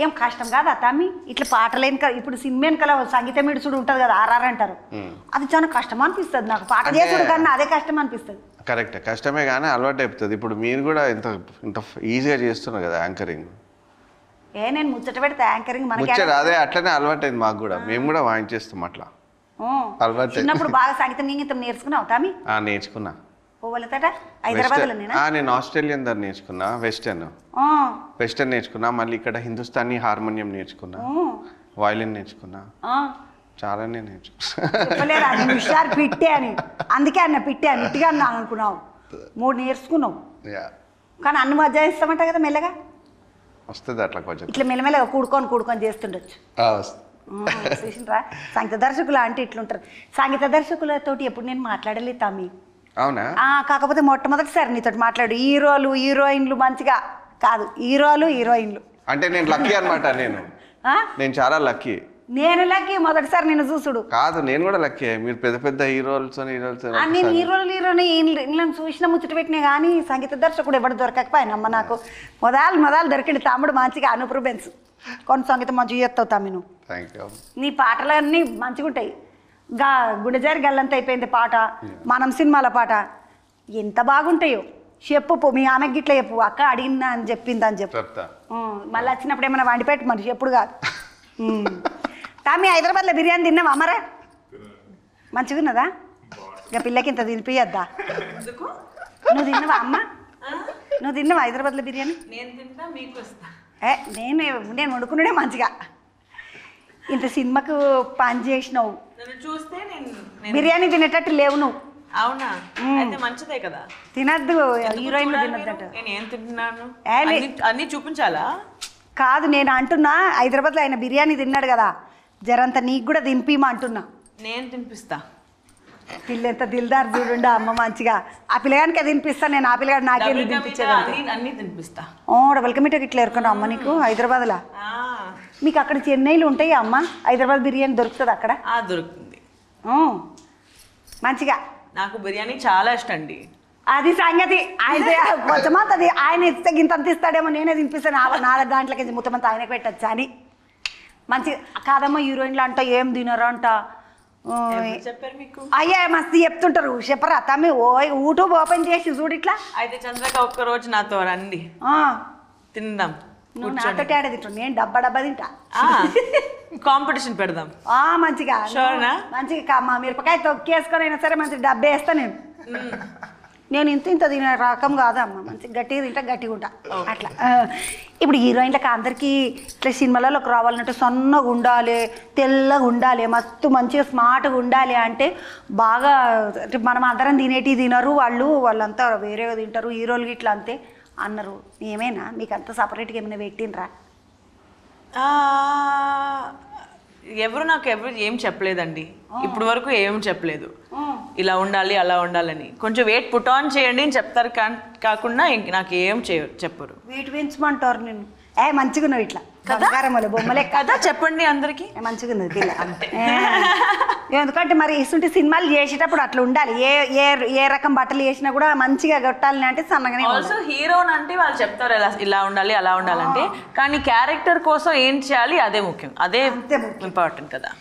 ఏం కష్టం కాదు తమ్మి ఇట్లా పాటలు వెనక ఇప్పుడు సినిమా వెనకాల సంగీతం ఇడుచుడు ఉంటుంది కదా ఆర్ఆర్ అంటారు అది చాలా కష్టం అనిపిస్తుంది నాకు పాట చేసుడు కన్నా అదే కష్టం అనిపిస్తుంది కరెక్ట్ కష్టమే కానీ అలవాటు అయిపోతుంది ఇప్పుడు మీరు కూడా ఇంత ఈజీగా చేస్తున్నారు కదా యాంకరింగ్ నేను ముచ్చట పెడితే యాంకరింగ్ మనకి అదే అట్లనే అలవాటు అయింది మాకు కూడా మేము కూడా వాయించేస్తాం అట్లా అలవాటు చిన్నప్పుడు బాగా సంగీతం నేర్చుకున్నావు తమ్మి నేర్చుకున్నా హైదరాబాద్ నేను ఆస్ట్రేలియన్ దాన్ని నేర్చుకున్నా వెస్టర్న్ నేర్చుకున్నా మళ్ళీ ఇక్కడ హిందుస్థానీ హార్మోనియం నేర్చుకున్నా వయలిన్ నేర్చుకున్నా చాలానే నేర్చుకున్నా పిట్టే అని అందుకే అన్న పిట్టే అని ఇట్టుగా అన్నా అనుకున్నావు 3 నేర్చుకున్నావు కానీ అన్ని మజా ఇస్తామంట కదా మెల్లగా వస్తుంది అట్లా కొంచెం ఇట్లా మెల్లమెల్లగా కూడుకొని చేస్తుండొచ్చు చూసినరా సంగీత దర్శకులు అంటే ఇట్లుంటారు సంగీత దర్శకులతోటి ఎప్పుడు నేను మాట్లాడలేదు తమ్మి అవునా కాకపోతే మొట్టమొదటిసారి నీతో మాట్లాడు హీరోలు హీరోయిన్లు మంచిగా కాదు హీరోయిన్లు అంటే నేను లక్కీ అనమాట నేను చాలా లక్కీ నేను లక్కీ మొదటిసారి నేను చూసుడు కాదు నేను కూడా లక్కీ మీరు పెద్ద పెద్ద హీరోలు నేను హీరోయిన్లను చూసిన ముచ్చట పెట్టినా కానీ సంగీత దర్శకుడు ఎవరు దొరకకపోయినమ్మ నాకు మొదలు దొరికింది తమ్ముడు మంచిగా అనుప్రూబెన్స్ కొన్ని సంగీతం మంచిగా చేస్తావు తమ్మి నువ్వు నీ పాటలన్నీ మంచిగా ఉంటాయి గుండెజారి గల్లంత అయిపోయింది పాట మనం సినిమాల పాట ఎంత బాగుంటాయో చెప్పు మీ ఆమెకి గిట్ల చెప్పు అక్క అడిగినా అని చెప్పింది అని చెప్పు మళ్ళీ వచ్చినప్పుడు ఏమైనా వండిపెట్టు మరి ఎప్పుడు కాదు తామి హైదరాబాద్లో బిర్యానీ తిన్నావా అమ్మరా మంచిగా ఉన్నదా ఇక పిల్లకి ఇంత తినిపియద్దా నువ్వు తిన్నావా అమ్మ నువ్వు తిన్నావా హైదరాబాద్లో బిర్యానీ నేను వండుకున్నాడే మంచిగా ఇంత సినిమాకు పని చేసినావు బిర్యానీ తినేటట్టు లేవు నువ్వు అవునా అయితే మంచిదే కదా తినద్దు హీరోయిన్ తినద్దు నేను ఏం తింటున్నాను అన్ని చూపించాలా కాదు నేను అంటున్నా హైదరాబాద్లో ఆయన బిర్యానీ తిన్నాడు కదా జరంత నీకు కూడా తినిపిమా అంటున్నా నేను తినిపిస్తా పిల్ల ఎంత దిల్దార్ చూడుండా అమ్మ మంచిగా ఆ పిల్లగానికి తినిపిస్తా నేను ఆ పిల్లగాడు నాకేం తినిపించేది అన్ని తినిపిస్తా డబుల్ కమిటకి ఇట్లా ఎరుకున్నా అమ్మ నీకు హైదరాబాద్లో మీకు అక్కడ చెన్నైలో ఉంటాయి అమ్మ హైదరాబాద్ బిర్యానీ దొరుకుతుంది అక్కడ దొరుకుతుంది మంచిగా నాకు బిర్యానీ చాలా ఇష్టం అండి అది సంగతి అయితే కొంచెమంతది ఆయన ఇస్తే గింత అంత ఇస్తాడేమో నేనే తినిపిస్తాను 4 దాంట్లకి మొత్తం ఆయనకి పెట్టచ్చా అని మంచిగా కాదమ్మా హీరోయిన్లు అంట ఏం తినరు అంట చెప్పారు మీకు అయ్యా మస్తు చెప్తుంటారు చెప్పరా తమ్మి యూట్యూబ్ ఓపెన్ చేసి చూడు ఇట్లా అయితే చంద్రక ఒక్క రోజు నాతో రండి తిందాం నువ్వు నాతో తేడా తింటావు నేను డబ్బా తింటా కాంపిటీషన్ పెడదాం మంచిగా మంచిగా మా మిరపకాయ తొక్కేసుకొని అయినా సరే మంచిగా డబ్బా వేస్తా నేను ఇంత తినే రకం కాదమ్మా మంచిగా గట్టిగా తింటా గట్టిగా ఉంటా అట్లా ఇప్పుడు హీరోయిన్లకు అందరికీ ఇట్లా సినిమాలలోకి రావాలంటే సన్నగా ఉండాలి తెల్లగా ఉండాలి మస్తు మంచిగా స్మార్ట్గా ఉండాలి అంటే బాగా మనం అందరం తినేటివి తినరు వాళ్ళంతా వేరేగా తింటారు హీరోలు ఇట్లా అంతే అన్నారు ఏమైనా మీకు అంత సపరేట్గా ఏమైనా పెట్టినరా నాకు ఎవరు ఏం చెప్పలేదండి ఇప్పుడు వరకు ఏం చెప్పలేదు ఇలా ఉండాలి అలా ఉండాలని కొంచెం వెయిట్ పుట్ ఆన్ చేయండి అని చెప్తారు కాకుండా నాకు ఏం చెప్పరు వెయిట్ పెంచమంటారు నేను మంచిగా ఉన్నావు ఇట్లా బొమ్మలే కదా చెప్పండి అందరికి మంచిగా ఉన్నది పిల్ల ఎందుకంటే మరి ఇస్తుంటే సినిమాలు చేసేటప్పుడు అట్లా ఉండాలి ఏ రకం బట్టలు వేసినా కూడా మంచిగా కొట్టాలని అంటే సన్నగానే ఆల్సో హీరోన్ అంటే వాళ్ళు చెప్తారు ఇలా ఉండాలి అలా ఉండాలంటే కానీ క్యారెక్టర్ కోసం ఏం చేయాలి అదే ముఖ్యం అదే ఇంపార్టెంట్ కదా